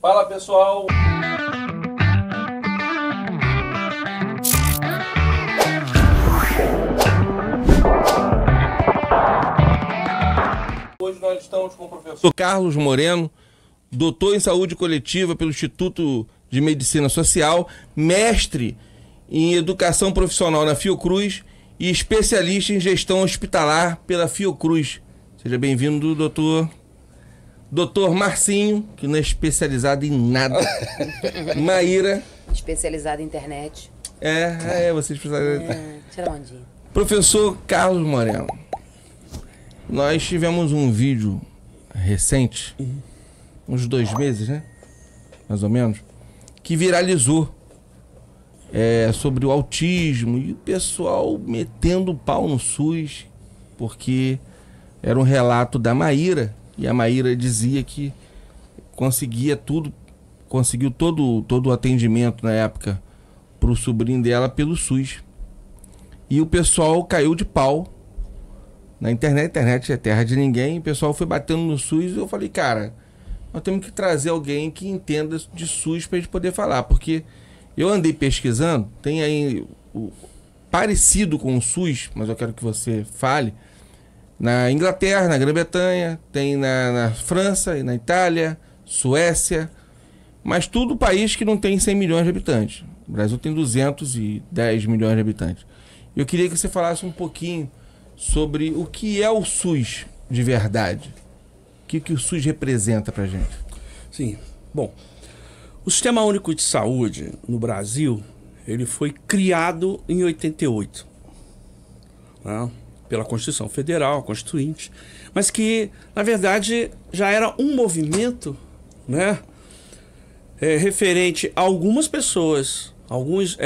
Fala, pessoal! Hoje nós estamos com o professor Carlos Moreno, doutor em saúde coletiva pelo Instituto de Medicina Social, mestre em educação profissional na Fiocruz e especialista em gestão hospitalar pela Fiocruz. Seja bem-vindo, doutor. Doutor Marcinho, que não é especializado em nada. Maíra. Especializado em internet. Você é especializado. Tira a ondinha. Professor Carlos Moreno. Nós tivemos um vídeo recente, uns 2 meses, né? Mais ou menos, que viralizou sobre o autismo e o pessoal metendo pau no SUS, porque era um relato da Maíra, e a Maíra dizia que conseguiu todo o atendimento na época para o sobrinho dela pelo SUS. E o pessoal caiu de pau na internet. A internet é terra de ninguém. O pessoal foi batendo no SUS e eu falei, cara, nós temos que trazer alguém que entenda de SUS para a gente poder falar, porque eu andei pesquisando, tem aí parecido com o SUS, mas eu quero que você fale, na Inglaterra, na Grã-Bretanha, tem na França e na Itália, Suécia, mas tudo país que não tem 100 milhões de habitantes. O Brasil tem 210 milhões de habitantes. Eu queria que você falasse um pouquinho sobre o que é o SUS de verdade. O que o SUS representa pra gente? Sim. Bom, o Sistema Único de Saúde no Brasil, ele foi criado em 88, né? Pela Constituição Federal, Constituinte, mas que, na verdade, já era um movimento, né, referente a algumas pessoas, alguns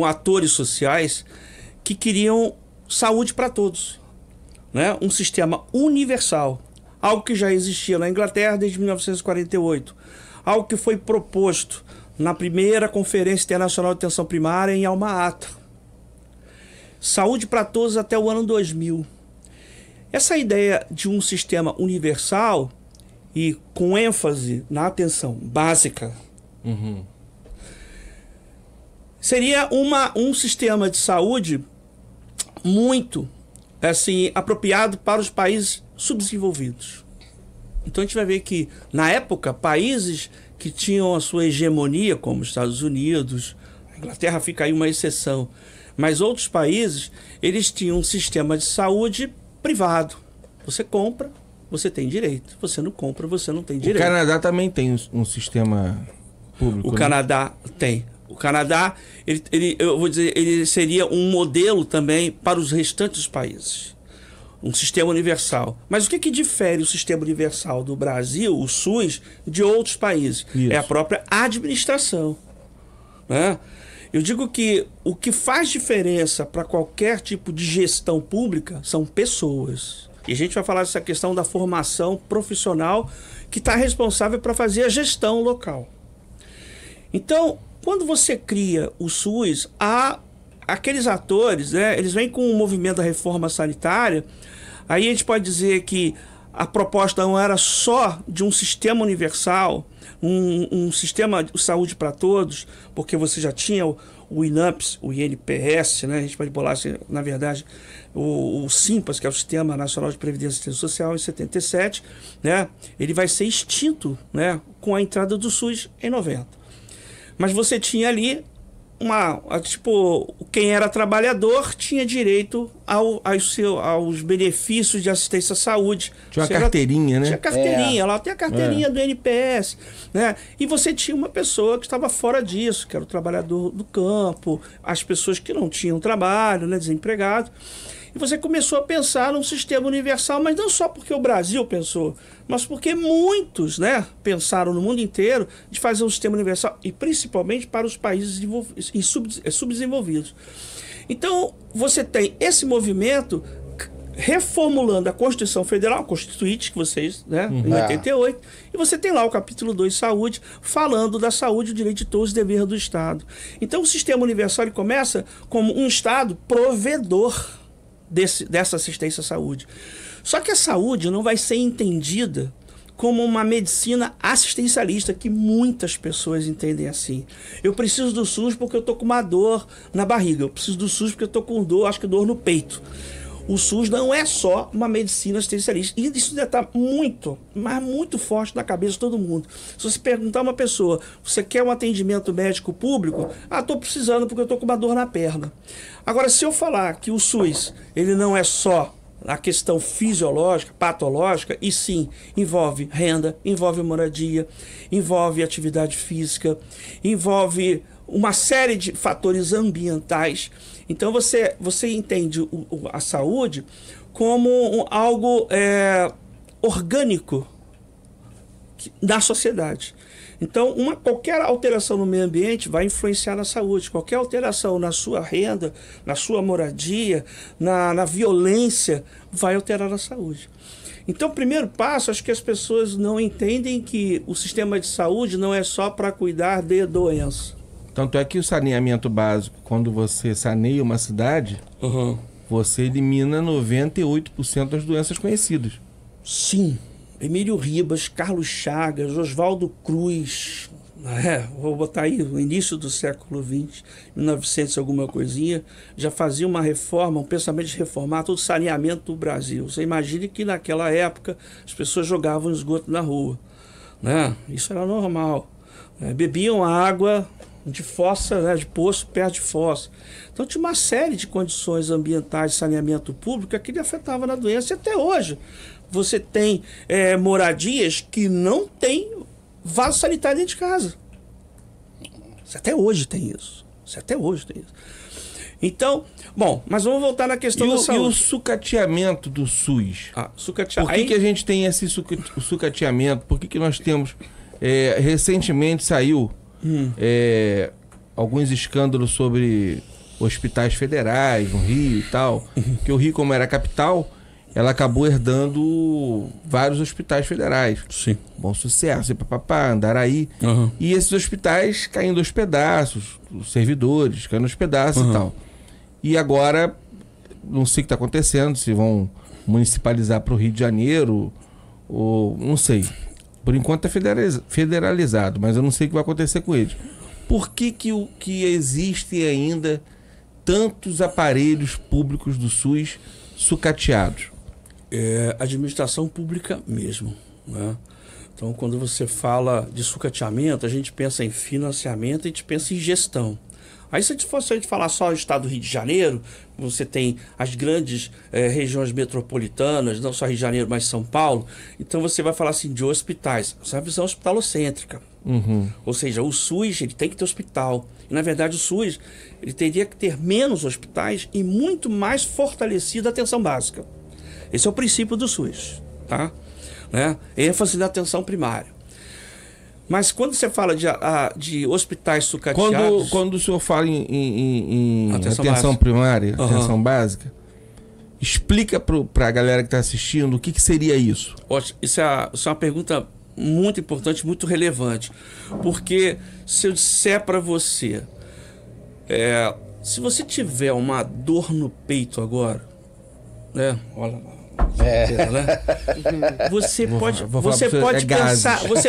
atores sociais que queriam saúde para todos, né? Um sistema universal, algo que já existia na Inglaterra desde 1948, algo que foi proposto na primeira Conferência Internacional de Atenção Primária em Alma-Ata. Saúde para todos até o ano 2000. Essa ideia de um sistema universal e com ênfase na atenção básica seria um sistema de saúde muito apropriado para os países subdesenvolvidos. Então a gente vai ver que, na época, países que tinham a sua hegemonia, como os Estados Unidos, a Inglaterra fica aí uma exceção, mas outros países, eles tinham um sistema de saúde privado. Você compra, você tem direito. Você não compra, você não tem direito. O Canadá também tem um sistema público. O Canadá tem. O Canadá, ele seria um modelo também para os restantes dos países. Um sistema universal. Mas o que difere o sistema universal do Brasil, o SUS, de outros países? Isso. É a própria administração, né? Eu digo que o que faz diferença para qualquer tipo de gestão pública são pessoas. E a gente vai falar dessa questão da formação profissional que está responsável para fazer a gestão local. Então, quando você cria o SUS, aqueles atores, né, eles vêm com o movimento da reforma sanitária. Aí a gente pode dizer que a proposta não era só de um sistema universal, um sistema de saúde para todos, porque você já tinha o INAMPS, o INPS, né? A gente pode bolar, na verdade, o SINPAS, que é o Sistema Nacional de Previdência e Assistência Social, em 77, né? Ele vai ser extinto, né, com a entrada do SUS em 90. Mas você tinha ali quem era trabalhador tinha direito aos benefícios de assistência à saúde. Tinha uma carteirinha, né? Tinha carteirinha, lá tem a carteirinha do NPS, né? E você tinha uma pessoa que estava fora disso, que era o trabalhador do campo, as pessoas que não tinham trabalho, né, desempregado. E você começou a pensar num sistema universal, mas não só porque o Brasil pensou, mas porque muitos, né, pensaram no mundo inteiro de fazer um sistema universal, e principalmente para os países subdesenvolvidos. Então, você tem esse movimento reformulando a Constituição Federal, a Constituinte, que vocês, né, em 88, e você tem lá o capítulo 2, Saúde, falando da saúde, o direito de todos, o dever do Estado. Então, o sistema universal ele começa como um Estado provedor dessa assistência à saúde. Só que a saúde não vai ser entendida como uma medicina assistencialista, que muitas pessoas entendem assim. Eu preciso do SUS porque eu estou com uma dor na barriga. Eu preciso do SUS porque eu estou com dor, acho que dor no peito. O SUS não é só uma medicina assistencialista. E isso ainda está muito, mas muito forte na cabeça de todo mundo. Se você perguntar a uma pessoa, você quer um atendimento médico público? Ah, estou precisando porque eu estou com uma dor na perna. Agora, se eu falar que o SUS ele não é só a questão fisiológica, patológica, e sim, envolve renda, envolve moradia, envolve atividade física, envolve uma série de fatores ambientais. Então você entende a saúde como algo orgânico da sociedade. Então, qualquer alteração no meio ambiente vai influenciar na saúde. Qualquer alteração na sua renda, na sua moradia, na violência, vai alterar a saúde. Então, o primeiro passo, acho que as pessoas não entendem que o sistema de saúde não é só para cuidar de doença. Tanto é que o saneamento básico, quando você saneia uma cidade, você elimina 98% das doenças conhecidas. Sim. Emílio Ribas, Carlos Chagas, Oswaldo Cruz, vou botar aí no início do século XX, 1900 alguma coisinha, já fazia uma reforma, um pensamento de reformar todo o saneamento do Brasil. Você imagine que naquela época as pessoas jogavam esgoto na rua, né? Isso era normal. Bebiam água de fossa, né, de poço perto de fossa. Então tinha uma série de condições ambientais de saneamento público que afetava na doença, e até hoje. Você tem moradias que não tem vaso sanitário dentro de casa. Até hoje tem isso. Então, bom, mas vamos voltar na questão da saúde. E o sucateamento do SUS? Sucateamento. Por que a gente tem esse sucateamento? Por que nós temos... recentemente saiu alguns escândalos sobre hospitais federais no Rio e tal. Que o Rio, como era a capital... ela acabou herdando vários hospitais federais. Sim. Bom Sucesso, Papapá, Andaraí. E esses hospitais caindo aos pedaços, os servidores caindo aos pedaços e tal. E agora, não sei o que está acontecendo, se vão municipalizar para o Rio de Janeiro, ou não sei. Por enquanto é federalizado, mas eu não sei o que vai acontecer com eles. Por que existem ainda tantos aparelhos públicos do SUS sucateados? Administração pública mesmo, né? Então, quando você fala de sucateamento, a gente pensa em financiamento, a gente pensa em gestão. Aí, se a gente falar só do estado do Rio de Janeiro, você tem as grandes regiões metropolitanas, não só Rio de Janeiro, mas São Paulo. Então, você vai falar assim de hospitais. Essa é uma visão hospitalocêntrica. Ou seja, o SUS ele tem que ter hospital. E, na verdade, o SUS ele teria que ter menos hospitais e muito mais fortalecida a atenção básica. Esse é o princípio do SUS, tá? ênfase na atenção primária. Mas quando você fala de hospitais sucateados... Quando o senhor fala em atenção primária, atenção básica, explica para a galera que está assistindo o que seria isso. Isso é uma pergunta muito importante, muito relevante. Porque se eu disser para você... se você tiver uma dor no peito agora... Olha lá. Você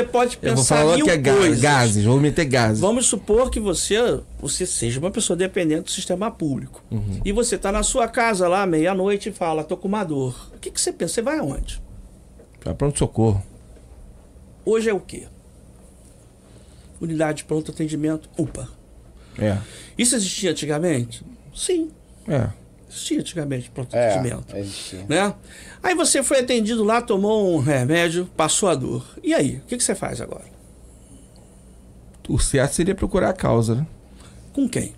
pode pensar mil coisas. Gases, vou meter gases. Vamos supor que você seja uma pessoa dependente do sistema público. E você está na sua casa lá, meia-noite, e fala, tô com uma dor. O que você pensa? Você vai aonde? Para pronto-socorro. Hoje é o quê? Unidade de pronto-atendimento, UPA. Isso existia antigamente? Sim. Existia antigamente pronto-atendimento. Né? Aí você foi atendido lá, tomou um remédio, passou a dor. E aí? O que você faz agora? O certo seria procurar a causa, né? Com quem?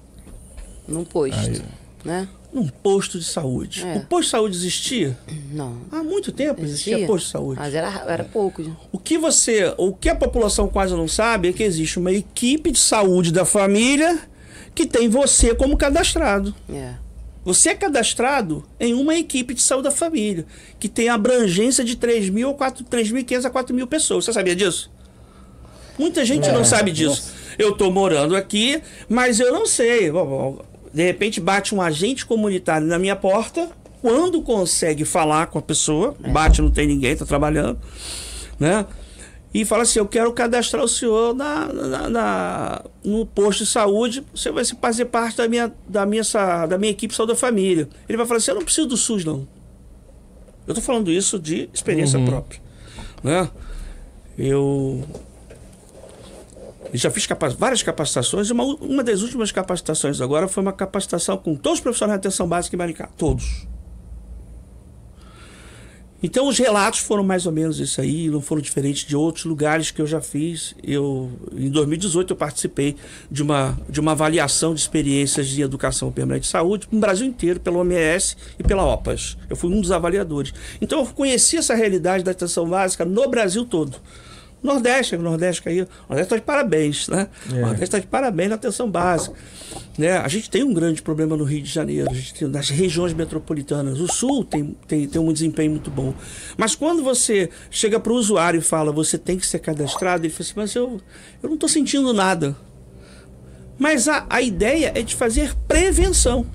Num posto, né? Num posto de saúde. O posto de saúde existia? Não. Há muito tempo existia posto de saúde. Mas era pouco. O que a população quase não sabe é que existe uma equipe de saúde da família que tem você como cadastrado. Você é cadastrado em uma equipe de saúde da família, que tem abrangência de 3.500 a 4.000 pessoas. Você sabia disso? Muita gente não sabe disso. Eu estou morando aqui, mas eu não sei. De repente bate um agente comunitário na minha porta, quando consegue falar com a pessoa, bate, não tem ninguém, está trabalhando, né? e fala assim, eu quero cadastrar o senhor no posto de saúde, você vai fazer parte da minha equipe de saúde da família. Ele vai falar assim, eu não preciso do SUS, não. Eu estou falando isso de experiência própria. Né? Eu já fiz várias capacitações. Uma das últimas capacitações agora foi uma capacitação com todos os profissionais de atenção básica em Maricá. Todos. Então os relatos foram mais ou menos isso aí, não foram diferentes de outros lugares que eu já fiz. Em 2018 eu participei de uma avaliação de experiências de educação permanente de saúde no Brasil inteiro, pela OMS e pela OPAS. Eu fui um dos avaliadores. Então eu conheci essa realidade da atenção básica no Brasil todo. Nordeste caiu. O Nordeste está de parabéns, né? O Nordeste está de parabéns na atenção básica. Né? A gente tem um grande problema no Rio de Janeiro, a gente tem, nas regiões metropolitanas. O Sul tem um desempenho muito bom. Mas quando você chega para o usuário e fala, você tem que ser cadastrado, ele fala assim, mas eu não estou sentindo nada. Mas a ideia é de fazer prevenção.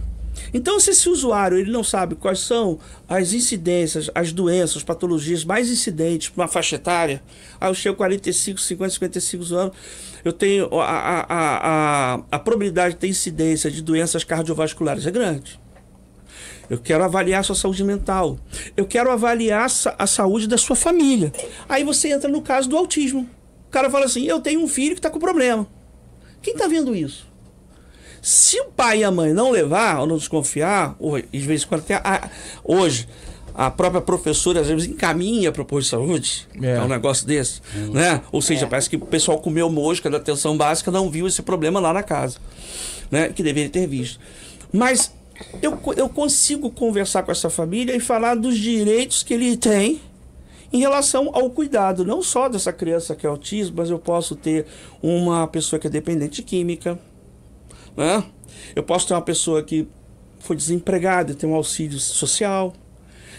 Então, se esse usuário ele não sabe quais são as incidências, as doenças, as patologias mais incidentes para uma faixa etária, eu chego 45, 50, 55 anos, eu tenho a probabilidade de ter incidência de doenças cardiovasculares é grande. Eu quero avaliar a sua saúde mental. Eu quero avaliar a saúde da sua família. Aí você entra no caso do autismo. O cara fala assim, eu tenho um filho que está com problema. Quem está vendo isso? Se o pai e a mãe não levar ou não desconfiar, ou às vezes quando hoje a própria professora às vezes encaminha para o posto de saúde, é um negócio desse, né? Ou seja, parece que o pessoal comeu mosca da atenção básica, não viu esse problema lá na casa, né? Que deveria ter visto. Mas eu consigo conversar com essa família e falar dos direitos que ele tem em relação ao cuidado, não só dessa criança que é autismo, mas eu posso ter uma pessoa que é dependente de química, né? Eu posso ter uma pessoa que foi desempregada e tem um auxílio social.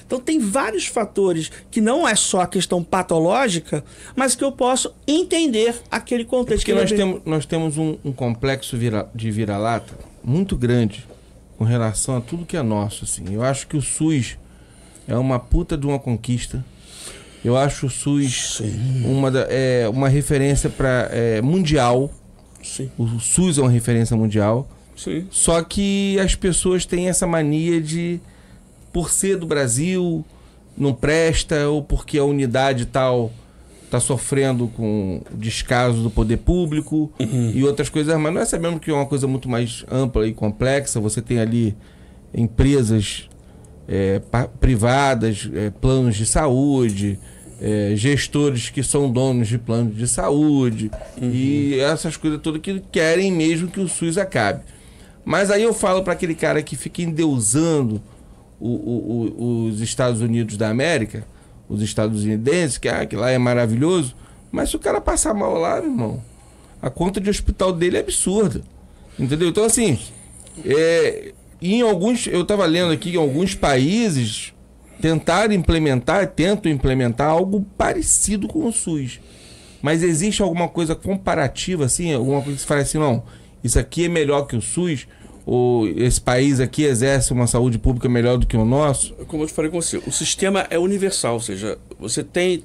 Então tem vários fatores que não é só a questão patológica, mas que eu posso entender aquele contexto. Porque nós temos um complexo de vira-lata muito grande com relação a tudo que é nosso. Assim. Eu acho que o SUS é uma puta de uma conquista. Eu acho o SUS uma referência mundial. Sim. O SUS é uma referência mundial. Sim. Só que as pessoas têm essa mania de, por ser do Brasil, não presta, ou porque a unidade tal está sofrendo com o descaso do poder público e outras coisas. Mas nós sabemos que é uma coisa muito mais ampla e complexa. Você tem ali empresas privadas, planos de saúde, gestores que são donos de planos de saúde e essas coisas todas que querem mesmo que o SUS acabe. Mas aí eu falo para aquele cara que fica endeusando os Estados Unidos da América, os estadunidenses, que lá é maravilhoso, mas se o cara passar mal lá, meu irmão, a conta de hospital dele é absurda, entendeu? Então assim, eu estava lendo aqui em alguns países tentam implementar algo parecido com o SUS. Mas existe alguma coisa comparativa, assim? Alguma coisa que se fala assim, não, isso aqui é melhor que o SUS? Ou esse país aqui exerce uma saúde pública melhor do que o nosso? Como eu te falei com você, o sistema é universal, ou seja, você tem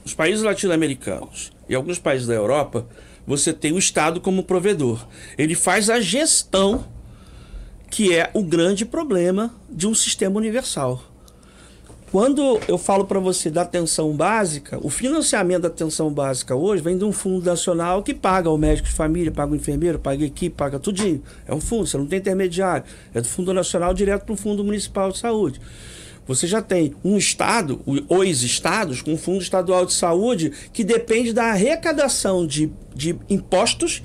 os países latino-americanos e alguns países da Europa, você tem o Estado como provedor. Ele faz a gestão, que é o grande problema de um sistema universal. Quando eu falo para você da atenção básica, o financiamento da atenção básica hoje vem de um fundo nacional que paga o médico de família, paga o enfermeiro, paga a equipe, paga tudinho. É um fundo, você não tem intermediário. É do fundo nacional direto para o fundo municipal de saúde. Você já tem um estado, os estados, com um fundo estadual de saúde que depende da arrecadação de impostos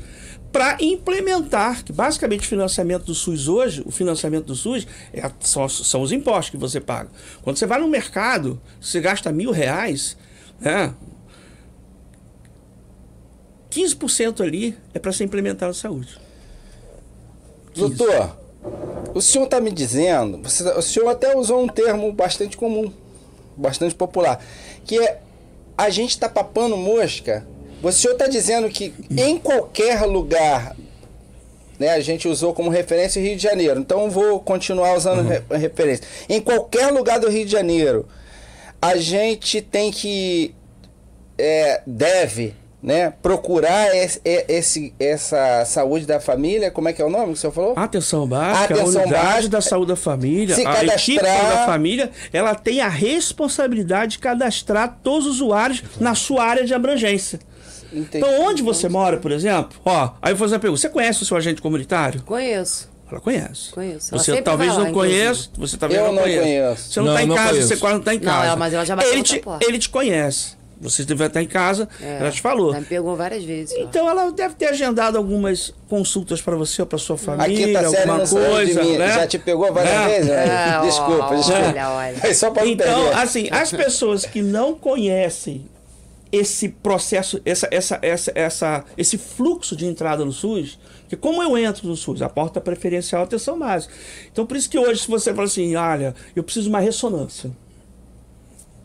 para implementar, que basicamente o financiamento do SUS hoje, o financiamento do SUS são os impostos que você paga. Quando você vai no mercado, você gasta R$1.000, né? 15% ali é para ser implementado na saúde. 15. Doutor, o senhor está me dizendo, o senhor até usou um termo bastante comum, bastante popular, que é a gente está papando mosca. O senhor está dizendo que em qualquer lugar, né, a gente usou como referência o Rio de Janeiro, então vou continuar usando referência. Em qualquer lugar do Rio de Janeiro, a gente tem que deve, né, procurar essa saúde da família, como é que é o nome que o senhor falou? Atenção básica, a Atenção unidade básica, da saúde da família, se a equipe cadastrar. da família, ela tem a responsabilidade de cadastrar todos os usuários na sua área de abrangência. Entendi. Então, onde você mora, por exemplo, aí eu vou fazer uma pergunta, você conhece o seu agente comunitário? Conheço. Ela conhece. Conheço. Ela Você sempre talvez vai lá, não conheça, você talvez Eu não não conheça. conheço. Você não está em Não casa, conheço. você quase não está em Não, casa. mas ela já bateu ele na te, porta. ele te conhece. Você deve estar em casa, ela te falou. Ela me pegou várias vezes. ó. Então ela deve ter agendado algumas consultas para você ou para sua A família, quinta série alguma não saiu de coisa, mim. né? Já te pegou várias Né? vezes? Né? Desculpa. Olha. É só para não Então, perder. assim, as pessoas que não conhecem esse processo, esse fluxo de entrada no SUS, que como eu entro no SUS, a porta preferencial, atenção básica. Então, por isso que hoje, se você fala assim, olha, eu preciso de uma ressonância.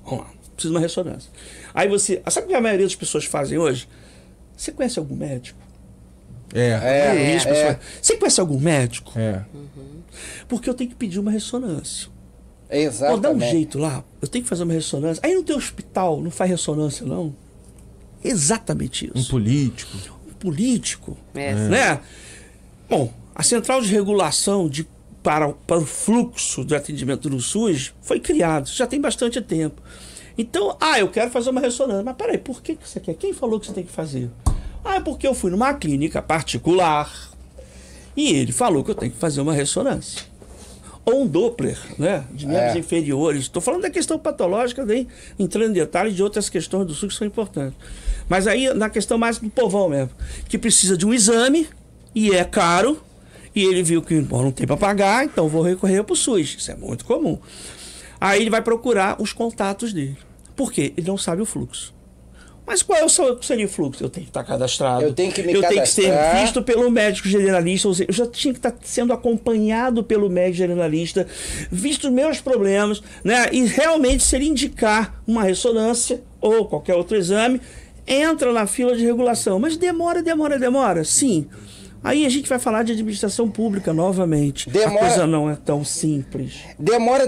Vamos lá, preciso de uma ressonância. Aí você, sabe o que a maioria das pessoas fazem hoje? Você conhece algum médico? Você conhece algum médico? Porque eu tenho que pedir uma ressonância. Exatamente. Dá um jeito lá, eu tenho que fazer uma ressonância. Aí no teu hospital não faz ressonância, não? Exatamente isso. Um político. Um político, É. né? Bom, a central de regulação para o fluxo de atendimento do SUS foi criado, já tem bastante tempo. Então, eu quero fazer uma ressonância. Mas peraí, por que você quer? Quem falou que você tem que fazer? É porque eu fui numa clínica particular e ele falou que eu tenho que fazer uma ressonância. Ou um Doppler, né? De membros inferiores. Estou falando da questão patológica, nem entrando em detalhes de outras questões do SUS que são importantes. Mas aí, na questão mais do povão mesmo, que precisa de um exame e é caro, e ele viu que não tem para pagar, então vou recorrer para o SUS. Isso é muito comum. Aí ele vai procurar os contatos dele. Por quê? Ele não sabe o fluxo. Mas qual seria o fluxo? Eu tenho que estar cadastrado. Eu tenho que me Eu tenho que cadastrar. ser visto pelo médico generalista. Ou seja, eu já tinha que estar sendo acompanhado pelo médico generalista, visto os meus problemas, né? E realmente, se ele indicar uma ressonância ou qualquer outro exame, entra na fila de regulação. Mas demora. Sim. Aí a gente vai falar de administração pública novamente. A coisa não é tão simples. Demora,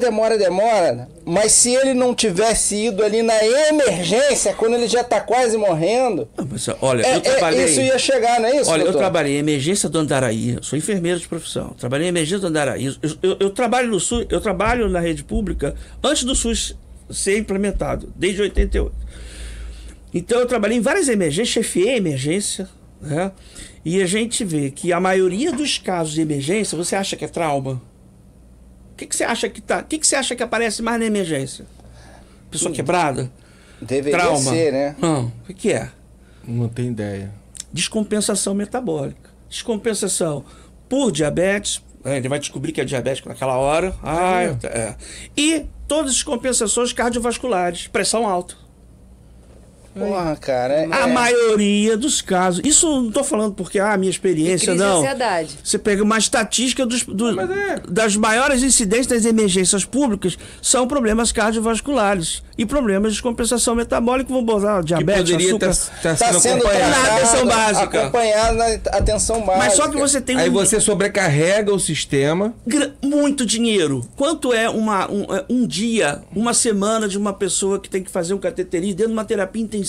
mas se ele não tivesse ido ali na emergência, quando ele já está quase morrendo... Mas, olha, eu trabalhei... Isso ia chegar, não é isso, Olha, doutor? eu trabalhei em emergência do Andaraí, sou enfermeiro de profissão, trabalhei em emergência do Andaraí. Eu trabalho no SUS, eu trabalho na rede pública antes do SUS ser implementado, desde 88. Então eu trabalhei em várias emergências, chefiei emergência, né? E a gente vê que a maioria dos casos de emergência, você acha que é trauma? O que você acha que tá? O que você acha que aparece mais na emergência? Pessoa quebrada? Deveria Trauma? ser, né? Não. O que é? Não tem ideia. Descompensação metabólica. Descompensação por diabetes. Ele vai descobrir que é diabético naquela hora. E todas as descompensações cardiovasculares. Pressão alta. Porra, cara. A maioria dos casos. Isso não estou falando porque a minha experiência, Crise de não. ansiedade. Você pega uma estatística das maiores incidências das emergências públicas são problemas cardiovasculares e problemas de descompensação metabólica, vão botar diabetes, poderia açúcar. estar Tá sendo acompanhado. Na atenção básica. Acompanhado na atenção básica. Mas só que você tem Aí você sobrecarrega o sistema. muito dinheiro. Quanto é um dia, uma semana de uma pessoa que tem que fazer um cateterismo dentro de uma terapia intensiva?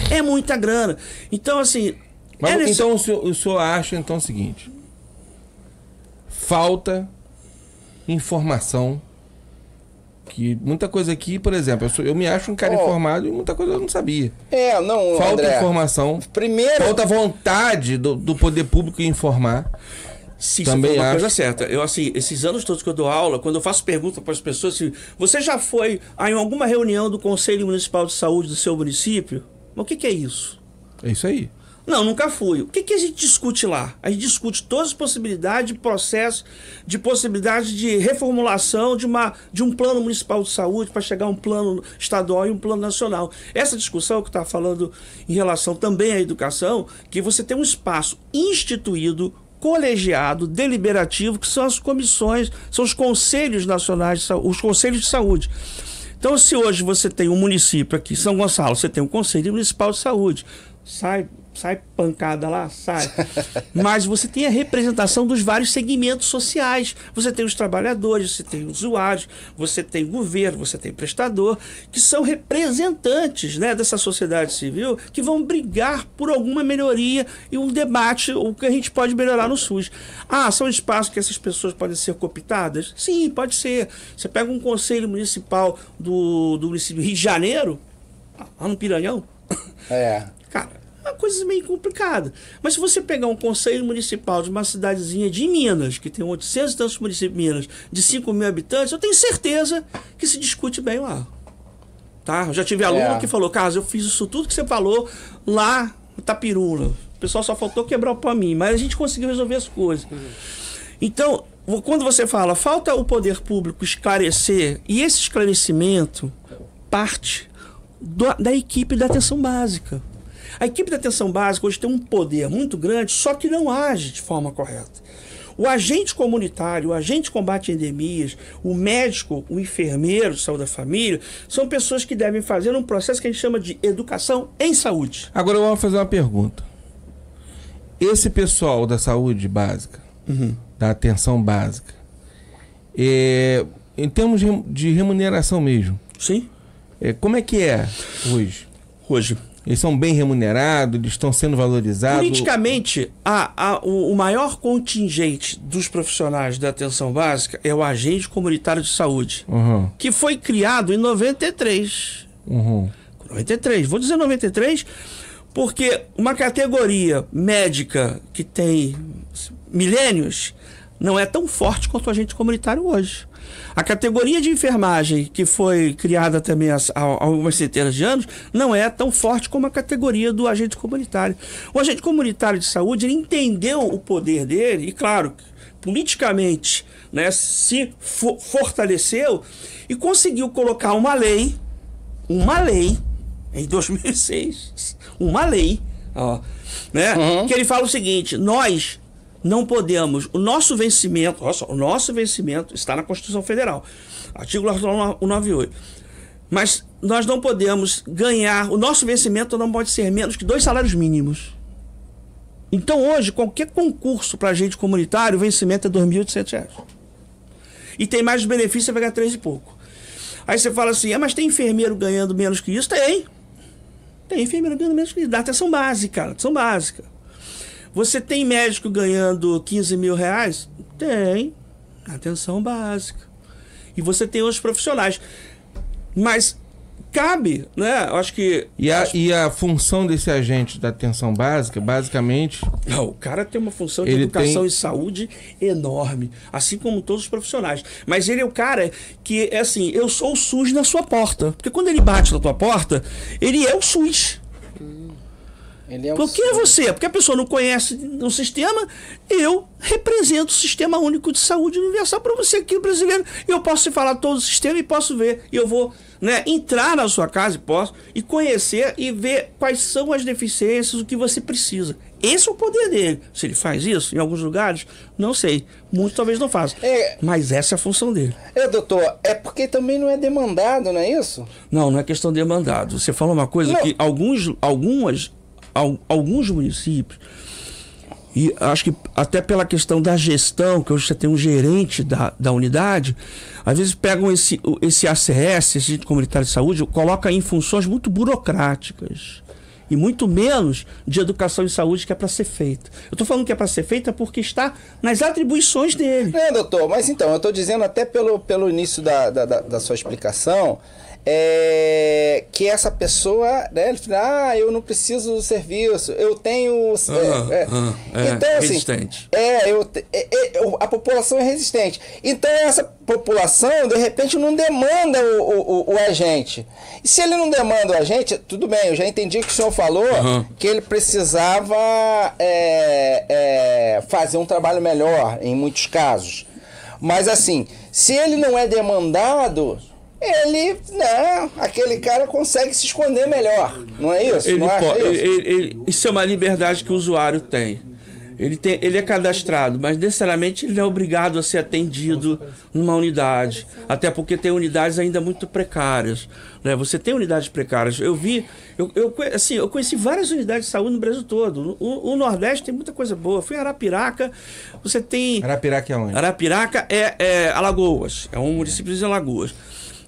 É muita grana. Então, assim... Mas, então o senhor acha então o seguinte: falta informação. Que muita coisa aqui, por exemplo, eu me acho um cara informado e muita coisa eu não sabia. Não, Falta André. informação. Primeiro... Falta vontade do poder público em informar. Sim, Também isso foi uma acho. coisa certa. Eu, assim, esses anos todos que eu dou aula, quando eu faço pergunta para as pessoas, assim, você já foi em alguma reunião do Conselho Municipal de Saúde do seu município? Mas o que é isso? É isso aí. Não, nunca fui. O que a gente discute lá? A gente discute todas as possibilidades de processo, de possibilidade de reformulação de um plano municipal de saúde para chegar a um plano estadual e um plano nacional. Essa discussão que está falando em relação também à educação, que você tem um espaço instituído, colegiado, deliberativo, que são as comissões, são os conselhos nacionais de saúde, os conselhos de saúde. Então, se hoje você tem um município aqui, São Gonçalo, você tem um Conselho Municipal de Saúde. sai pancada lá, sai. Mas você tem a representação dos vários segmentos sociais. Você tem os trabalhadores, você tem os usuários, você tem o governo, você tem o prestador, que são representantes, né, dessa sociedade civil, que vão brigar por alguma melhoria e um debate, o que a gente pode melhorar no SUS. Ah, são espaços que essas pessoas podem ser cooptadas? Sim, pode ser. Você pega um conselho municipal do município Rio de Janeiro, lá no Piranhão, cara, é uma coisa meio complicada. Mas se você pegar um conselho municipal de uma cidadezinha de Minas, que tem 800 e tantos municípios de Minas, de 5 mil habitantes, eu tenho certeza que se discute bem lá. Tá? Eu já tive aluno que falou, Carlos, eu fiz isso tudo que você falou lá no Tapirula. O pessoal só faltou quebrar o pau a mim, mas a gente conseguiu resolver as coisas. Então, quando você fala, falta o poder público esclarecer, e esse esclarecimento parte da equipe da atenção básica. A equipe da atenção básica hoje tem um poder muito grande, só que não age de forma correta. O agente comunitário, o agente de combate a endemias, o médico, o enfermeiro de saúde da família, são pessoas que devem fazer um processo que a gente chama de educação em saúde. Agora eu vou fazer uma pergunta. Esse pessoal da saúde básica, da atenção básica, em termos de remuneração mesmo, sim, como é que é hoje? Hoje, eles são bem remunerados, eles estão sendo valorizados? politicamente, o maior contingente dos profissionais da atenção básica é o agente comunitário de saúde, que foi criado em 93. 93, vou dizer 93, porque uma categoria médica que tem milênios não é tão forte quanto o agente comunitário hoje. A categoria de enfermagem, que foi criada também há algumas centenas de anos, não é tão forte como a categoria do agente comunitário. O agente comunitário de saúde, ele entendeu o poder dele e, claro, politicamente, né, se fortaleceu e conseguiu colocar uma lei em 2006, né, que ele fala o seguinte: nós não podemos, o nosso vencimento está na Constituição Federal, artigo 198, mas nós não podemos ganhar, o nosso vencimento não pode ser menos que 2 salários mínimos. Então hoje, qualquer concurso para agente comunitário, o vencimento é R$ 2.800. E tem mais benefício, você vai ganhar 3 e pouco. Aí você fala assim, mas tem enfermeiro ganhando menos que isso? Tem enfermeiro ganhando menos que isso, da atenção básica, Você tem médico ganhando 15 mil reais? Tem. Atenção básica. E você tem outros profissionais. Mas cabe, né? Eu acho que... E a função desse agente da atenção básica, basicamente... Não, o cara tem uma função de educação e saúde enorme. Assim como todos os profissionais. Mas ele é o cara que, é assim, eu sou o SUS na sua porta. Porque quando ele bate na tua porta, ele é o SUS. Por que você? Porque a pessoa não conhece o sistema, eu represento o Sistema Único de Saúde Universal para você aqui, brasileiro. Eu posso te falar todo o sistema e posso ver. E eu vou, né, entrar na sua casa e conhecer e ver quais são as deficiências, o que você precisa. Esse é o poder dele. Se ele faz isso em alguns lugares, não sei. Muitos talvez não façam. Mas essa é a função dele. Doutor, é porque também não é demandado, não é isso? Não é questão de demandado. Você falou uma coisa que alguns municípios, e acho que até pela questão da gestão, que hoje você tem um gerente da unidade, às vezes pegam esse ACS, esse Agente Comunitário de Saúde, coloca em funções muito burocráticas e muito menos de educação e saúde que é para ser feita. Eu estou falando que é para ser feita porque está nas atribuições dele. Doutor, mas então, eu estou dizendo até pelo início da sua explicação, que essa pessoa, né, ele fala, eu não preciso do serviço, eu tenho... então, assim, resistente. A população é resistente. Então, essa população, de repente, não demanda o agente. E se ele não demanda o agente, tudo bem, eu já entendi que o senhor falou que ele precisava fazer um trabalho melhor, em muitos casos. Mas, assim, se ele não é demandado... aquele cara consegue se esconder melhor, não é isso? Isso é uma liberdade que o usuário tem. Ele é cadastrado, mas necessariamente ele não é obrigado a ser atendido numa unidade. Até porque tem unidades ainda muito precárias. Né? Você tem unidades precárias. Eu conheci várias unidades de saúde no Brasil todo. O Nordeste tem muita coisa boa. Fui em Arapiraca, você tem... Arapiraca é onde? Arapiraca é Alagoas, é um município de Alagoas.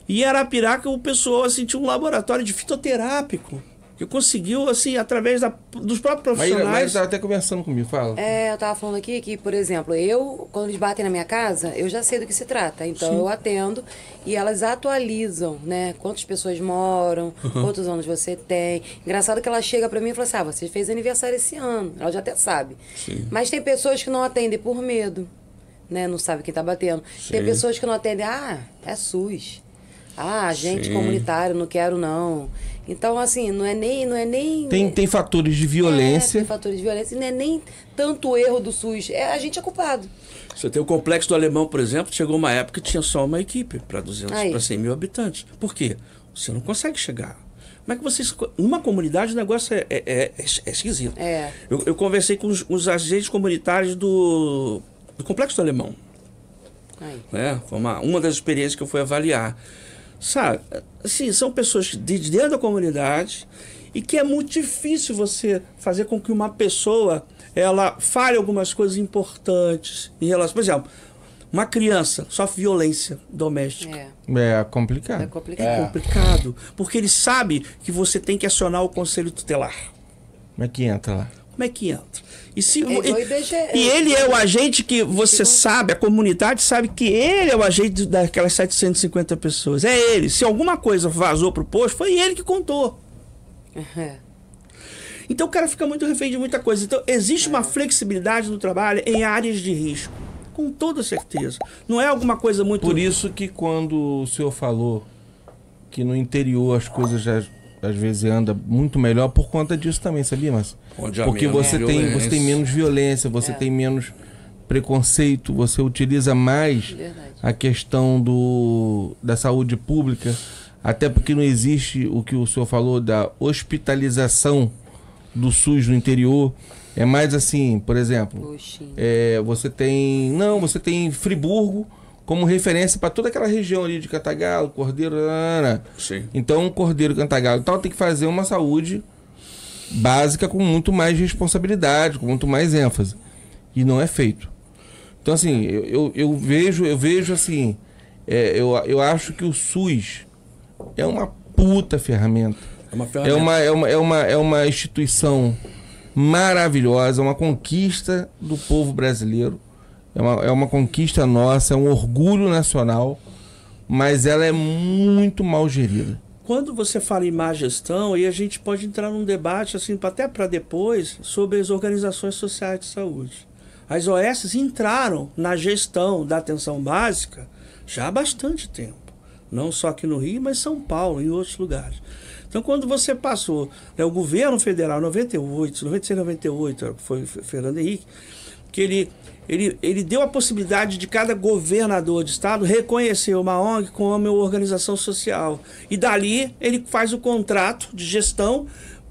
E em Arapiraca o pessoal assim, tinha um laboratório de fitoterápico. Que conseguiu, assim, através dos próprios profissionais... Mas estava até conversando comigo, fala. Eu tava falando aqui que, por exemplo, quando eles batem na minha casa, eu já sei do que se trata. Então, eu atendo e elas atualizam, né? Quantas pessoas moram, quantos anos você tem. Engraçado que ela chega pra mim e fala assim, você fez aniversário esse ano. Ela já até sabe. Sim. Mas tem pessoas que não atendem por medo, né? Não sabe quem tá batendo. Sim. Tem pessoas que não atendem, é SUS. Agente Sim. comunitário, não quero não. Então, assim, não é nem... Tem fatores de violência. Tem fatores de violência e não é nem tanto o erro do SUS. A gente é culpado. Você tem o Complexo do Alemão, por exemplo, chegou uma época que tinha só uma equipe para 100 mil habitantes. Por quê? Você não consegue chegar. Como é que vocês... Numa comunidade o negócio é esquisito. Eu conversei com os agentes comunitários do Complexo do Alemão. Foi uma das experiências que eu fui avaliar. Sabe, assim, são pessoas de dentro da comunidade e que é muito difícil você fazer com que uma pessoa ela fale algumas coisas importantes em relação, por exemplo, uma criança sofre violência doméstica. É complicado. É complicado. É complicado, porque ele sabe que você tem que acionar o conselho tutelar. Como é que entra lá? Como é que entra? E ele é o agente que você sabe, a comunidade sabe que ele é o agente daquelas 750 pessoas. É ele. Se alguma coisa vazou pro posto, foi ele que contou. Então o cara fica muito refém de muita coisa. Então existe uma flexibilidade no trabalho em áreas de risco. Com toda certeza. Não é alguma coisa muito... Por isso que quando o senhor falou que no interior as coisas já... às vezes anda muito melhor por conta disso também, sabia, mas porque você tem menos violência, você tem menos preconceito, você utiliza mais a questão da saúde pública, até porque não existe o que o senhor falou da hospitalização do SUS no interior. É mais assim, por exemplo, você tem Friburgo como referência para toda aquela região ali de Cantagalo, Cordeiro, então Cordeiro, Cantagalo, então tem que fazer uma saúde básica com muito mais responsabilidade, com muito mais ênfase, e não é feito. Então assim, eu vejo assim, eu acho que o SUS é uma puta ferramenta, é uma instituição maravilhosa, uma conquista do povo brasileiro. É uma conquista nossa, é um orgulho nacional, mas ela é muito mal gerida. Quando você fala em má gestão, aí a gente pode entrar num debate, assim, até para depois, sobre as organizações sociais de saúde. As OS entraram na gestão da atenção básica já há bastante tempo. Não só aqui no Rio, mas em São Paulo, em outros lugares. Então, quando você passou, o governo federal, 96, 98, foi Fernando Henrique, que ele deu a possibilidade de cada governador de estado reconhecer uma ONG como uma organização social. E dali ele faz o contrato de gestão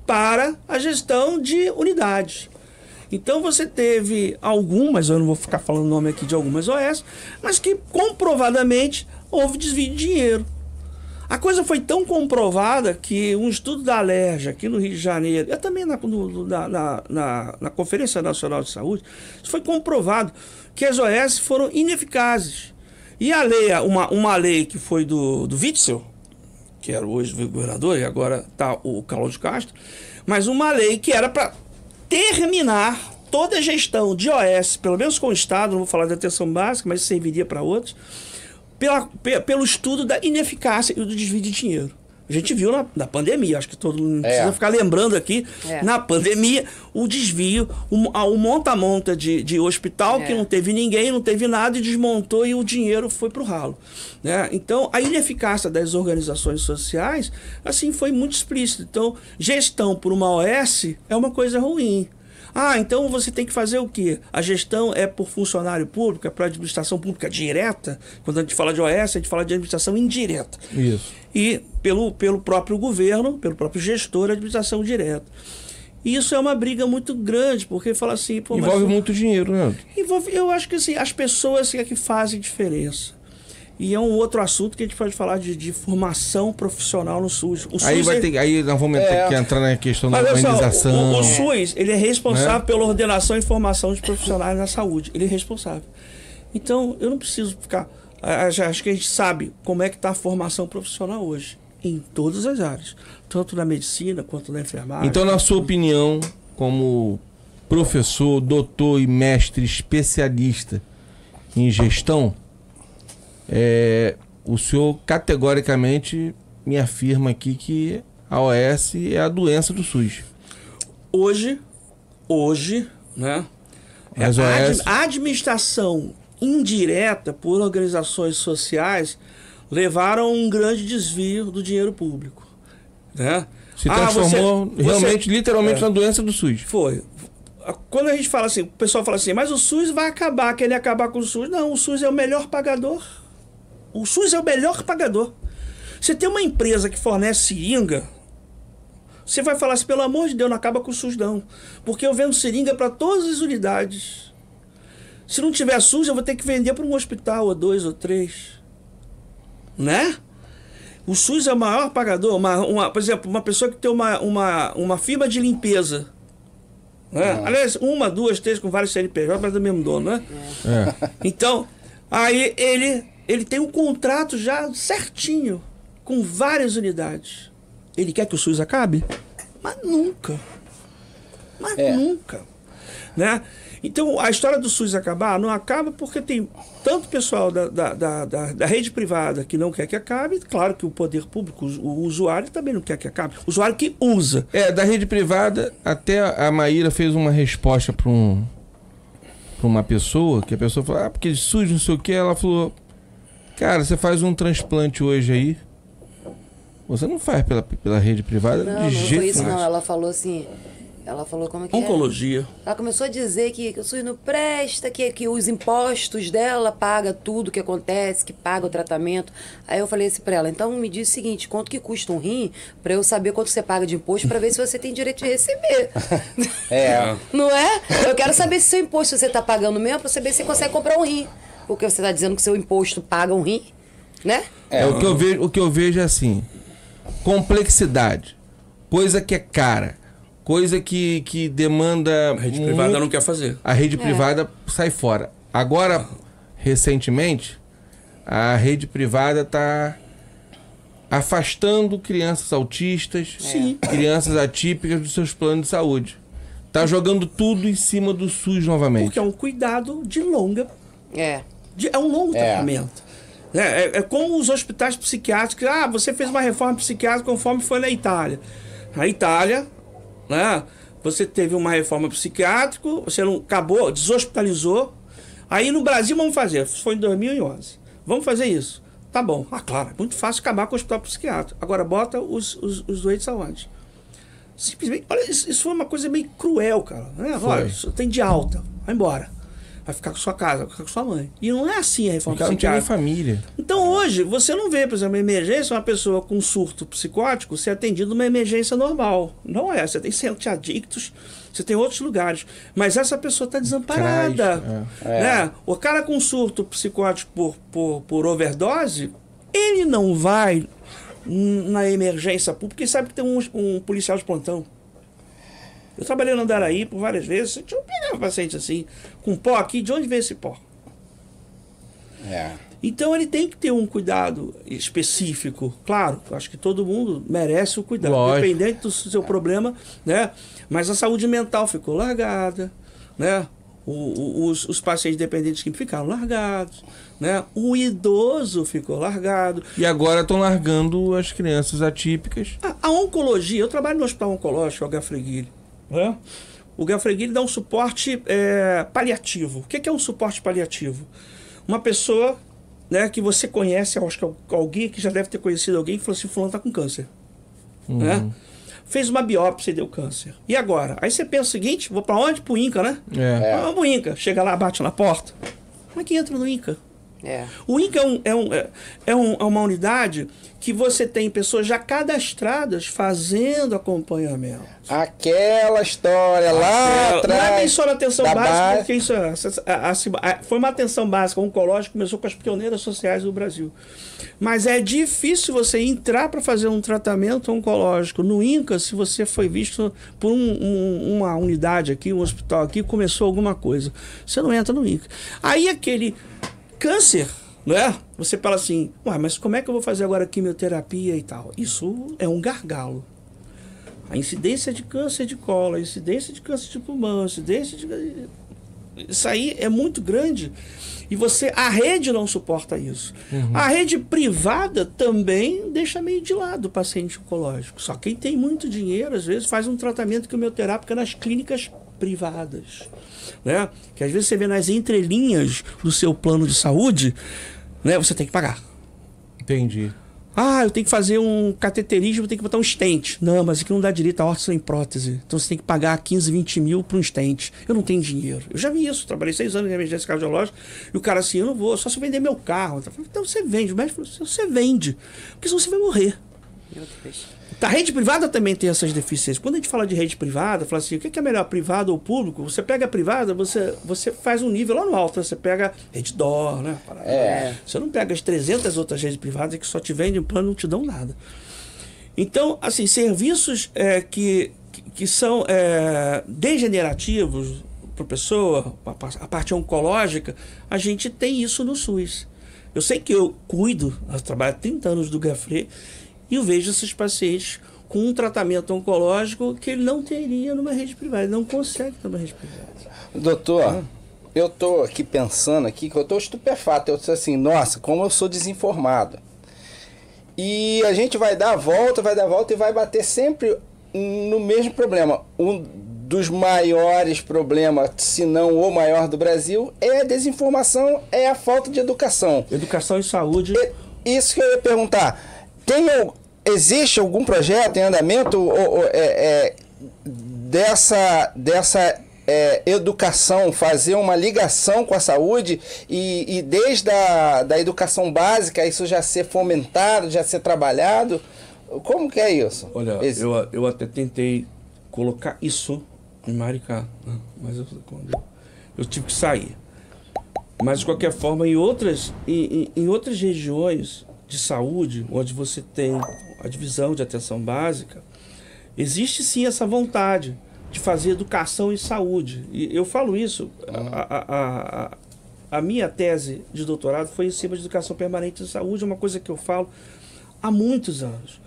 para a gestão de unidade. Então você teve algumas, eu não vou ficar falando o nome aqui de algumas OS, mas que comprovadamente houve desvio de dinheiro. A coisa foi tão comprovada que um estudo da Alerj aqui no Rio de Janeiro, e também na Conferência Nacional de Saúde, isso foi comprovado que as OS foram ineficazes. E a lei, uma lei que foi do Witzel, que era hoje o governador, e agora está o Cláudio Castro, mas uma lei que era para terminar toda a gestão de OS, pelo menos com o Estado, não vou falar da atenção básica, mas serviria para outros, pelo estudo da ineficácia e do desvio de dinheiro. A gente viu na pandemia, acho que todo mundo precisa ficar lembrando aqui, na pandemia, o desvio, o monta-monta de hospital que não teve ninguém, não teve nada e desmontou e o dinheiro foi para o ralo. Né? Então, a ineficácia das organizações sociais, assim, foi muito explícita. Então, gestão por uma OS é uma coisa ruim. Então você tem que fazer o quê? A gestão é por funcionário público, é por administração pública direta. Quando a gente fala de OS, a gente fala de administração indireta. Isso. E pelo próprio governo, pelo próprio gestor, a administração direta. E isso é uma briga muito grande, porque fala assim... Pô, Envolve mas, muito dinheiro, né? eu acho que assim, as pessoas é que fazem diferença. E é um outro assunto que a gente pode falar de formação profissional no SUS. O Aí, SUS aí nós vamos ter que entrar na questão da Mas, humanização. o SUS, ele é responsável pela ordenação e formação de profissionais na saúde. Ele é responsável. Então, eu não preciso ficar... Acho que a gente sabe como é que está a formação profissional hoje. Em todas as áreas. Tanto na medicina, quanto na enfermagem. Então, na sua opinião, como professor, doutor e mestre especialista em gestão, o senhor categoricamente me afirma aqui que a OS é a doença do SUS. Hoje, né? As OS... A administração indireta por organizações sociais levaram a um grande desvio do dinheiro público, né? Se transformou realmente, literalmente, na doença do SUS. Foi. Quando a gente fala assim, o pessoal fala assim, mas o SUS vai acabar, querer acabar com o SUS. Não, o SUS é o melhor pagador. O SUS é o melhor pagador. Você tem uma empresa que fornece seringa, você vai falar assim, pelo amor de Deus, não acaba com o SUS não. Porque eu vendo seringa para todas as unidades. Se não tiver SUS, eu vou ter que vender para um hospital, ou 2 ou 3. Né? O SUS é o maior pagador. Por exemplo, uma pessoa que tem uma firma de limpeza. Né? Aliás, 1, 2, 3 com vários CNPJ, mas do mesmo dono, né? Então, aí ele tem um contrato já certinho com várias unidades. Ele quer que o SUS acabe? Mas nunca. Nunca. Né? Então, a história do SUS acabar não acaba porque tem tanto pessoal da rede privada que não quer que acabe, claro que o poder público, o usuário também não quer que acabe. O usuário que usa. Da rede privada, até a Maíra fez uma resposta para uma pessoa, que a pessoa falou, porque SUS não sei o que, ela falou, cara, você faz um transplante hoje aí, você não faz pela rede privada não, de não jeito foi isso nenhum. não, ela falou assim... Ela falou como é que Oncologia. Ela começou a dizer que o SUS não presta, que os impostos dela paga tudo que acontece, que paga o tratamento. Aí eu falei assim pra ela, então me diz o seguinte, quanto que custa um rim pra eu saber quanto você paga de imposto pra ver se você tem direito de receber. Não é? Eu quero saber se seu imposto você tá pagando mesmo pra saber se você consegue comprar um rim. Porque você tá dizendo que seu imposto paga um rim, né? O que eu vejo é assim, complexidade, coisa que é cara, coisa que demanda... A rede privada não quer fazer. A rede privada sai fora. Agora, recentemente, a rede privada está afastando crianças autistas, crianças atípicas dos seus planos de saúde. Está jogando tudo em cima do SUS novamente. Porque é um cuidado de longa... É um longo tratamento. É como os hospitais psiquiátricos. Você fez uma reforma psiquiátrica conforme foi na Itália. Na Itália... Né? Você teve uma reforma psiquiátrica, você não acabou, deshospitalizou. Aí no Brasil vamos fazer, foi em 2011. Vamos fazer isso. Tá bom. Claro, é muito fácil acabar com o hospital psiquiátrico. Agora bota os doentes aonde? Simplesmente, olha, isso foi uma coisa meio cruel, cara. Né? Olha, tem de alta, vai embora. Vai ficar com sua casa, vai ficar com sua mãe. E não é assim a reforma psiquiátrica. Não tinha nem família. Então hoje, você não vê, por exemplo, uma emergência, uma pessoa com surto psicótico ser atendida numa emergência normal. Não é. Você tem centro de adictos, você tem outros lugares. Mas essa pessoa está desamparada. Né? O cara com surto psicótico por overdose, ele não vai na emergência pública, porque sabe que tem um policial de plantão. Eu trabalhei no Andaraí por várias vezes. Eu pegava pacientes assim, com pó aqui, de onde vem esse pó? Então ele tem que ter um cuidado específico. Claro, acho que todo mundo merece o cuidado, independente do seu problema, né? Mas a saúde mental ficou largada, né? Os pacientes dependentes que ficaram largados, né? O idoso ficou largado. E agora estão largando as crianças atípicas. A oncologia, eu trabalho no hospital oncológico, o Gafreguili. O Gafreguili dá um suporte paliativo. O que é um suporte paliativo? Uma pessoa, né, que você conhece, acho que alguém que já deve ter conhecido alguém, que falou assim, fulano está com câncer. Né? Fez uma biópsia e deu câncer. E agora? Aí você pensa o seguinte, vou para onde? Pro INCA, né? Vamos pro INCA. Chega lá, bate na porta. Como é que entra no INCA? O INCA é uma unidade que você tem pessoas já cadastradas fazendo acompanhamento. Aquela história lá atrás. Não é nem só na atenção básica, porque isso foi uma atenção básica oncológica, começou com as pioneiras sociais do Brasil. Mas é difícil você entrar para fazer um tratamento oncológico no INCA se você foi visto por uma unidade aqui, um hospital aqui, começou alguma coisa. Você não entra no INCA. Aí aquele câncer, não é? Você fala assim, ué, mas como é que eu vou fazer agora quimioterapia e tal? Isso é um gargalo. A incidência de câncer de colo, a incidência de câncer de pulmão, a incidência de... Isso aí é muito grande. E a rede não suporta isso. A rede privada também deixa meio de lado o paciente oncológico. Só quem tem muito dinheiro, às vezes, faz um tratamento quimioterápico nas clínicas privadas. Né? Que às vezes você vê nas entrelinhas do seu plano de saúde, né? Você tem que pagar. Entendi. Ah, eu tenho que fazer um cateterismo, eu tenho que botar um stent. Não, mas aqui não dá direito a órtese sem prótese. Então você tem que pagar 15, 20 mil para um stent. Eu não tenho dinheiro. Eu já vi isso, trabalhei 6 anos em emergência cardiológica e o cara assim, eu não vou, só se eu vender meu carro. Então você vende. O médico falou, você vende, porque senão você vai morrer. Meu Deus. A rede privada também tem essas deficiências. Quando a gente fala de rede privada, fala assim, o que é melhor, privado ou público? Você pega a privada, você faz um nível lá no alto. Né? Você pega rede DOR, né? Você não pega as 300 outras redes privadas que só te vendem um plano e não te dão nada. Então, assim, serviços que são degenerativos para a pessoa, a parte oncológica, a gente tem isso no SUS. Eu sei que eu trabalho há 30 anos do Gafré, e eu vejo esses pacientes com um tratamento oncológico que ele não teria numa rede privada. Ele não consegue ter uma rede privada. Doutor, eu estou aqui pensando aqui, que eu estou estupefato. Eu estou assim, nossa, como eu sou desinformado. E a gente vai dar a volta e vai bater sempre no mesmo problema. Um dos maiores problemas, se não o maior do Brasil, é a desinformação, é a falta de educação. Educação e saúde. Isso que eu ia perguntar. Existe algum projeto em andamento dessa educação, fazer uma ligação com a saúde e desde da educação básica isso já ser fomentado, já ser trabalhado? Como que é isso? Olha, eu até tentei colocar isso em Maricá, né? Mas eu tive que sair. Mas de qualquer forma, em outras regiões de saúde, onde você tem a divisão de atenção básica, existe sim essa vontade de fazer educação em saúde. E eu falo isso, a minha tese de doutorado foi em cima de educação permanente em saúde, é uma coisa que eu falo há muitos anos.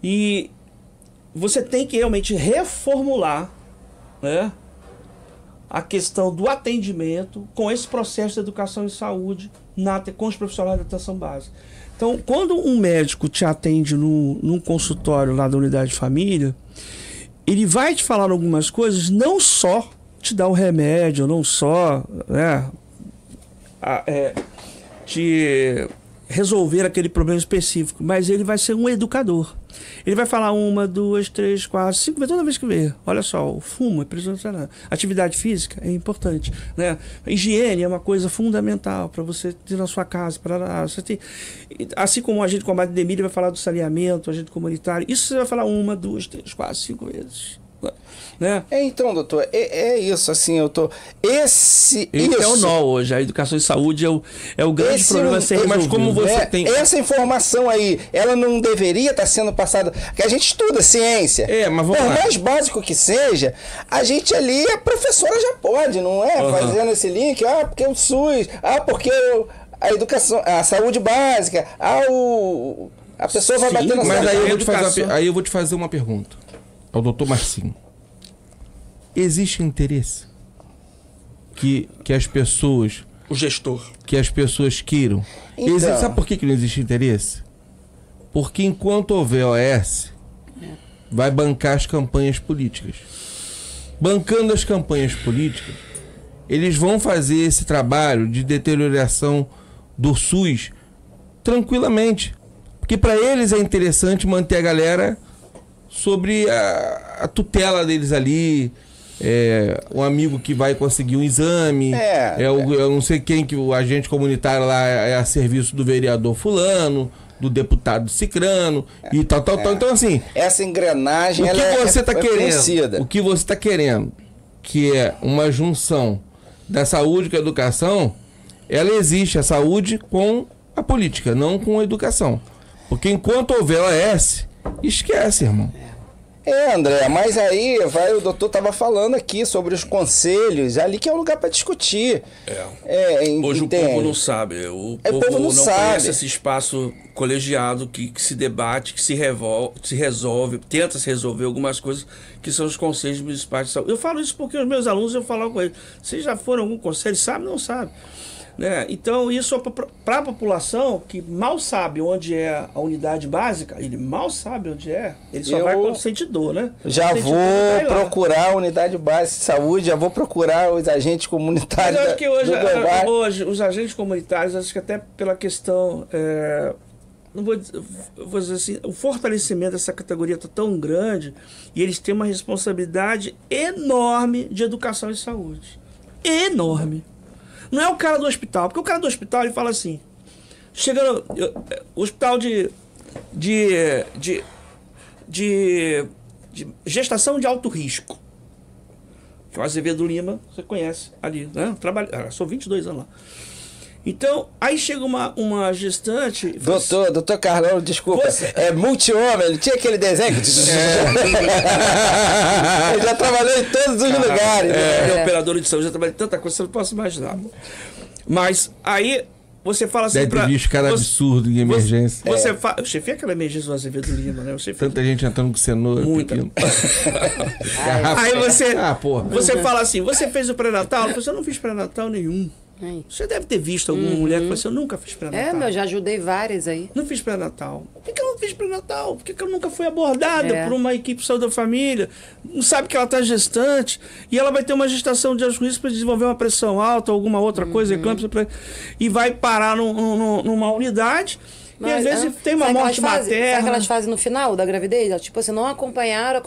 E você tem que realmente reformular, né, a questão do atendimento com esse processo de educação em saúde com os profissionais de atenção básica. Então, quando um médico te atende num consultório lá da unidade de família, ele vai te falar algumas coisas, não só te dar o remédio, não só te resolver aquele problema específico, mas ele vai ser um educador. Ele vai falar 1, 2, 3, 4, 5 vezes, toda vez que vê. Olha só, o fumo é prejudicial. Atividade física é importante, né? A higiene é uma coisa fundamental para você ter na sua casa. Você tem, assim como o agente de combate à endemia, ele vai falar do saneamento, o agente comunitário. Isso você vai falar 1, 2, 3, 4, 5 vezes. Né? Então, doutor, é isso, assim, eu tô... Isso é o nó hoje, a educação em saúde é o grande problema a ser resolvido. Mas como você tem... Essa informação aí, ela não deveria estar sendo passada... Porque a gente estuda ciência. Mas vamos por lá. mais básico que seja, a gente ali, a professora já pode, não é? Fazendo esse link, porque o SUS, porque a educação, a saúde básica, a pessoa vai bater na Mas saúde. aí eu vou te fazer uma pergunta ao doutor Marcinho. Existe interesse que as pessoas... O gestor. Que as pessoas queiram. Então. Sabe por que não existe interesse? Porque enquanto houver OS, vai bancar as campanhas políticas. Bancando as campanhas políticas, eles vão fazer esse trabalho de deterioração do SUS tranquilamente. Porque para eles é interessante manter a galera sobre a tutela deles ali, um amigo que vai conseguir um exame, eu não sei quem, que o agente comunitário lá é a serviço do vereador fulano, do deputado cicrano e tal. Então, assim... Essa engrenagem, o que você tá querendo? conhecida. O que você está querendo, que é uma junção da saúde com a educação, ela existe, a saúde com a política, não com a educação. Porque enquanto houver OS, esquece, irmão. André, mas aí o doutor tava falando aqui sobre os conselhos, ali que é o lugar para discutir. Hoje entende? o povo não sabe. O povo não conhece esse espaço colegiado que se debate, que se resolve, tenta se resolver algumas coisas que são os conselhos municipais de saúde. Eu falo isso porque os meus alunos, eu falo com eles, vocês já foram a algum conselho? Sabe? Não sabe. Né? Então, isso para a população que mal sabe onde é a unidade básica, ele mal sabe onde é, ele só vai quando sente dor, né? Já vou procurar a unidade básica de saúde, já vou procurar os agentes comunitários. Mas eu acho que hoje os agentes comunitários, acho que até pela questão, não vou dizer assim, o fortalecimento dessa categoria está tão grande e eles têm uma responsabilidade enorme de educação e saúde. Enorme. Não é o cara do hospital, porque o cara do hospital ele fala assim, chega no hospital de gestação de alto risco, que é o Azevedo Lima, você conhece ali, né? Sou 22 anos lá. Então, aí chega uma gestante... Doutor Carlão, desculpa, é multi-homem, não tinha aquele desenho? Ele já trabalhou em todos os lugares. Operador de saúde, já trabalhei em tanta coisa, você não posso imaginar. Mas aí você fala assim... Deve ter visto cada absurdo em emergência. Eu chefei aquela emergência do Azevedo Lima, né? Tanta gente entrando com cenoura. Muita. Aí você fala assim, você fez o pré-natal? Eu não fiz pré-natal nenhum. Você deve ter visto alguma mulher que falou assim, eu nunca fiz pré-natal. Eu já ajudei várias aí. Não fiz pré-natal. Por que eu não fiz pré-natal? Por que eu nunca fui abordada por uma equipe de saúde da família? Não sabe que ela está gestante e ela vai ter uma gestação de alto risco para desenvolver uma pressão alta ou alguma outra coisa, e vai parar numa unidade. E às vezes tem uma morte materna. Sabe o que elas fazem no final da gravidez? Tipo assim, não acompanharam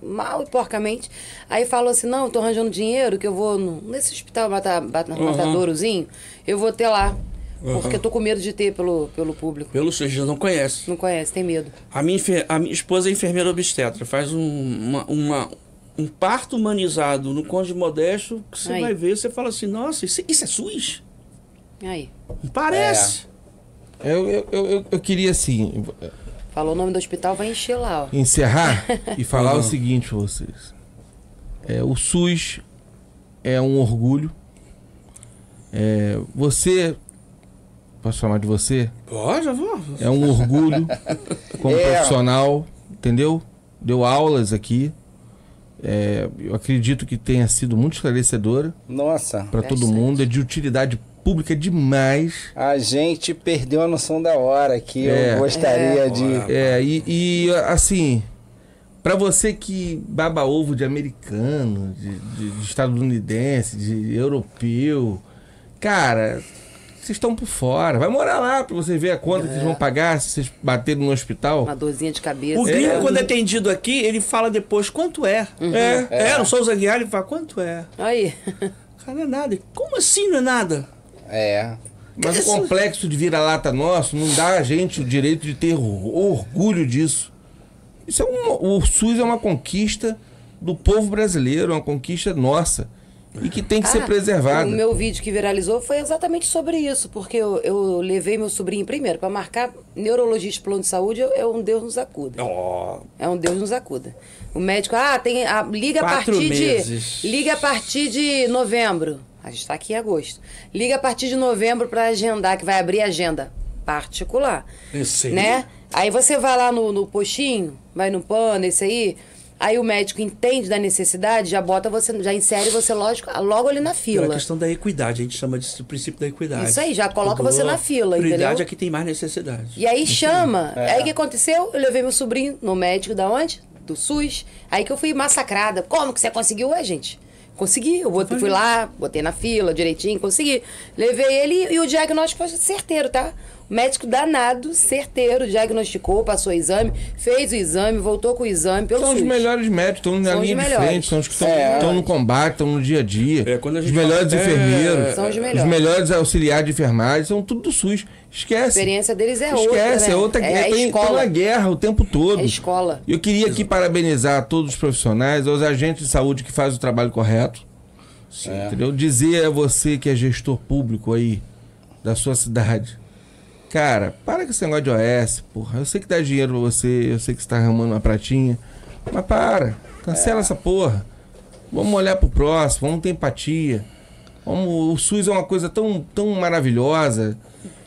mal e porcamente. Aí falam assim, não, eu tô arranjando dinheiro que eu vou nesse hospital matadourozinho, eu vou ter lá. Porque eu tô com medo de ter pelo público. Pelo SUS, não conhece. Não conhece, tem medo. A minha esposa é enfermeira obstetra, faz um parto humanizado no Conde Modesto, que você vai ver, você fala assim, nossa, isso é SUS? Aí. Não parece. Eu queria, assim... Falou o nome do hospital, vai encher lá, ó. Encerrar e falar o seguinte pra vocês. O SUS é um orgulho. Você... Posso chamar de você? Pode, eu vou. É um orgulho como profissional, entendeu? Deu aulas aqui. Eu acredito que tenha sido muito esclarecedora. Nossa. Para todo mundo. É de utilidade pública demais. A gente perdeu a noção da hora aqui. Eu gostaria de... Assim, para você que baba ovo de americano, de estadunidense, de europeu, cara, vocês estão por fora. Vai morar lá para você ver a conta que vocês vão pagar se vocês baterem no hospital. Uma dorzinha de cabeça. O gringo, quando é atendido aqui, ele fala depois quanto é. No Souza Guiar, ele fala quanto é. Aí. Cara, não é nada. Como assim não é nada? Mas o complexo de vira-lata nosso não dá a gente o direito de ter orgulho disso. O SUS é uma conquista do povo brasileiro, é uma conquista nossa. E que tem que ser preservada. O meu vídeo que viralizou foi exatamente sobre isso, porque eu levei meu sobrinho primeiro para marcar neurologista de plano de saúde, é um Deus nos acuda. É um Deus nos acuda. O médico, liga a partir de novembro. A gente está aqui em agosto. Liga a partir de novembro para agendar, que vai abrir agenda particular. Eu sei. Né? Aí você vai lá no postinho, vai no PAN, esse aí. Aí o médico entende da necessidade, já insere você logo ali na fila. É a questão da equidade, a gente chama disso o princípio da equidade. Isso aí, já coloca você na fila, entendeu? Prioridade é que tem mais necessidade. E aí chama. Aí o que aconteceu? Eu levei meu sobrinho no médico da onde? Do SUS. Aí que eu fui massacrada. Como que você conseguiu? Gente, consegui. Eu fui lá, botei na fila direitinho, consegui. Levei ele e o diagnóstico foi certeiro, tá? Médico danado, certeiro, diagnosticou, passou o exame, fez o exame, voltou com o exame pelo São os SUS. melhores médicos, estão na São os linha de melhores. frente, são os que estão no combate, estão no dia a dia. Quando a Os gente melhores fala- enfermeiros, São os melhores. os melhores auxiliares de enfermagem, são tudo do SUS. A Esquece. experiência deles é outra, Esquece, né? é outra É a tem escola. uma guerra o tempo todo. É escola. Eu queria aqui parabenizar todos os profissionais, aos agentes de saúde que fazem o trabalho correto. Entendeu? Dizer a você que é gestor público aí da sua cidade. Cara, para com esse negócio de OS, porra. Eu sei que dá dinheiro pra você, eu sei que você tá arrumando uma pratinha. Mas para, cancela essa porra. Vamos olhar pro próximo, vamos ter empatia. O SUS é uma coisa tão maravilhosa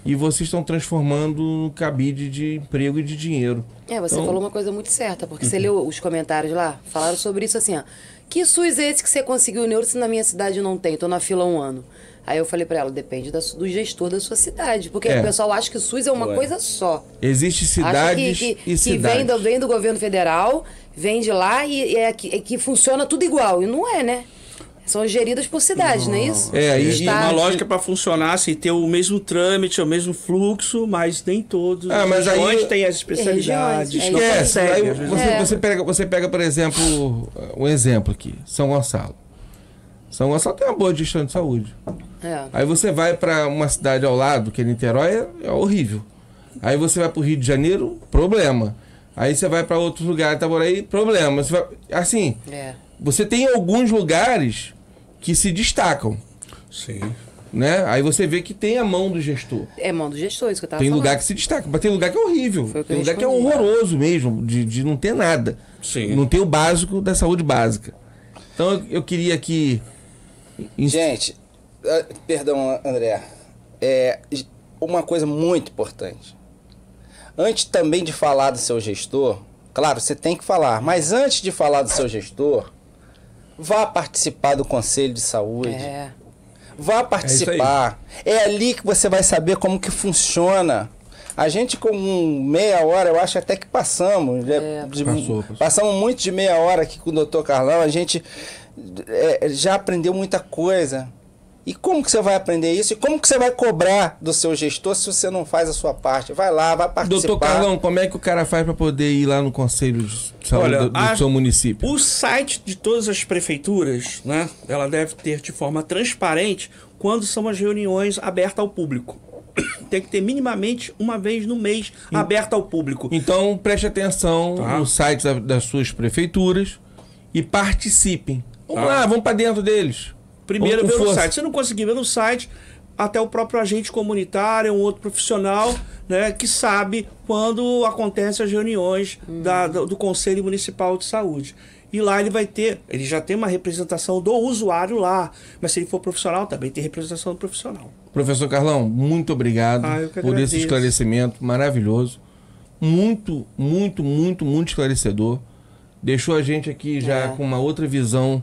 e vocês estão transformando no cabide de emprego e de dinheiro. Você Então- falou uma coisa muito certa, porque você leu os comentários lá, falaram sobre isso assim, ó. Que SUS é esse que você conseguiu neuro se na minha cidade não tem? Tô na fila há 1 ano. Aí eu falei pra ela, depende do gestor da sua cidade. Porque É. o pessoal acha que o SUS é uma coisa só. Existem cidades Acha e que cidades. vem do governo federal, vem de lá e que funciona tudo igual. E não é, né? São geridas por cidade, não é isso? É, e- Tem uma Estado. lógica para funcionar, assim, ter o mesmo trâmite, o mesmo fluxo, mas nem todos. Ah, mas aí- regiões têm as especialidades. Regiões, não Esquece. consegue, Aí às vezes. você pega, por exemplo, um exemplo aqui, São Gonçalo. São Gonçalo tem uma boa gestão de saúde. É. Aí você vai pra uma cidade ao lado, que é Niterói, é horrível. Aí você vai pro Rio de Janeiro, problema. Aí você vai pra outros lugares, Itaboraí, problema. Você vai, assim, É. você tem alguns lugares que se destacam, Sim. né? Aí você vê que tem a mão do gestor. É mão do gestor, isso que eu tava Tem falando. lugar que se destaca, mas tem lugar que é horrível. Foi o que Tem eu lugar que é respondi. horroroso mesmo, de não ter nada. Sim. Não tem o básico da saúde básica. Então eu queria aqui... Gente, perdão, André. Uma coisa muito importante. Antes também de falar do seu gestor, claro, você tem que falar, mas antes de falar do seu gestor, vá participar do Conselho de Saúde. É. Vá participar. É ali que você vai saber como que funciona. A gente com meia hora, eu acho até que passamos. Passou. Passamos muito de meia hora aqui com o Dr. Carlão. A gente já aprendeu muita coisa. E como que você vai aprender isso? E como que você vai cobrar do seu gestor se você não faz a sua parte? Vai lá, vai participar. Doutor Carlão, como é que o cara faz para poder ir lá no Conselho de Saúde Olha, do seu município? O site de todas as prefeituras, né? Ela deve ter de forma transparente quando são as reuniões abertas ao público. Tem que ter minimamente uma vez no mês aberta ao público. Então preste atenção Tá. no site das suas prefeituras e participem. Vamos Tá. lá, vamos para dentro deles. Primeiro Vamos ver com no força. site. Se não conseguir ver no site, até o próprio agente comunitário, um outro profissional, né, que sabe quando acontecem as reuniões do Conselho Municipal de Saúde. E lá ele já tem uma representação do usuário lá. Mas se ele for profissional, também tem representação do profissional. Professor Carlão, muito obrigado Eu que por esse agradeço. esclarecimento maravilhoso. Muito, muito, muito, muito esclarecedor. Deixou a gente aqui já com uma outra visão.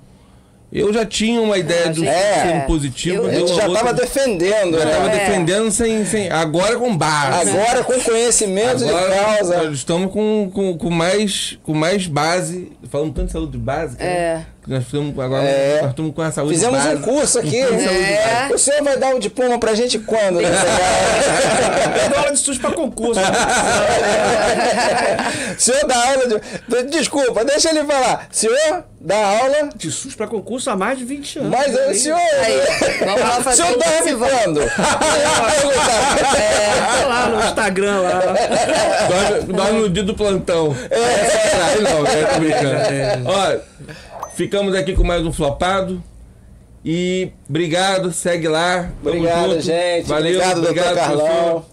Eu já tinha uma ideia do sendo positivo. Eu- A deu gente uma já outra- estava defendendo, já né? estava defendendo sem... Agora com base. Agora com conhecimento de Agora causa. nós estamos com mais base. Falamos tanto de saúde básica. Né? Que nós estamos agora nós estamos com a saúde Fizemos básica. um curso aqui. É. O senhor vai dar o diploma pra gente quando? Né? Eu dou aula de SUS para concurso. O senhor dá aula de... Desculpa, deixa ele falar. O senhor dá aula, De SUS para concurso há mais de 20 anos. mas o senhor... Aí, vamos lá O fazer senhor um dorme festival. quando? Tá lá no Instagram lá. Dorme no dia do plantão. Aí não, tô brincando. Ó, ficamos aqui com mais um flopado. E obrigado, segue lá. Tamo Obrigado, junto. gente. Valeu, Obrigado, doutor professor. Carlão.